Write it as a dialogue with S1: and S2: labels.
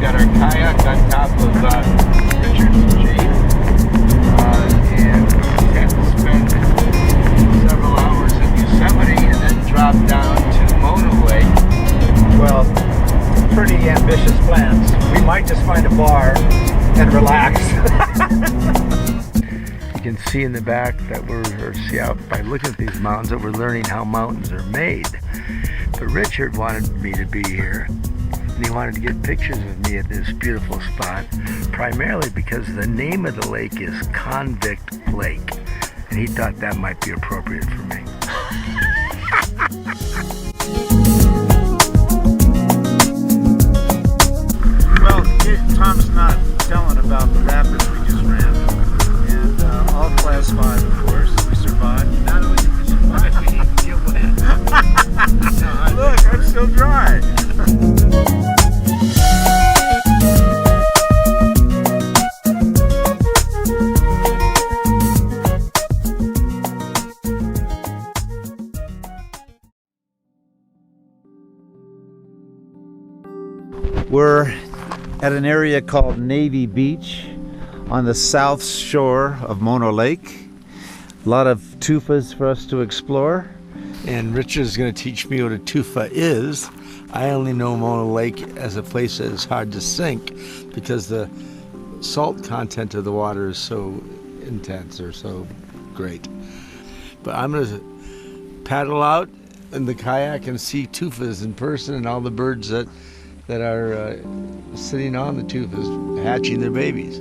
S1: got our kayak on top of Richard's Jeep, and we had to spend several hours in Yosemite and then drop down to Mona Lake.
S2: Well, pretty ambitious plans. We might just find a bar and relax.
S1: You can see in the back that see out by looking at these mountains that we're learning how mountains are made. But Richard wanted me to be here, and he wanted to get pictures of me at this beautiful spot, primarily because the name of the lake is Convict Lake, and he thought that might be appropriate for me.
S2: Well, Tom's not telling about the rapids we just ran. And all class 5, of course, we survived.
S1: Not only did we survive, we didn't get wet.
S2: Look, I'm still dry. We're at an area called Navy Beach on the south shore of Mona Lake. A lot of tufas for us to explore.
S1: And Richard's going to teach me what a tufa is. I only know Mona Lake as a place that is hard to sink because the salt content of the water is so intense or so great. But I'm going to paddle out in the kayak and see tufas in person and all the birds that are sitting on the tufas hatching their babies.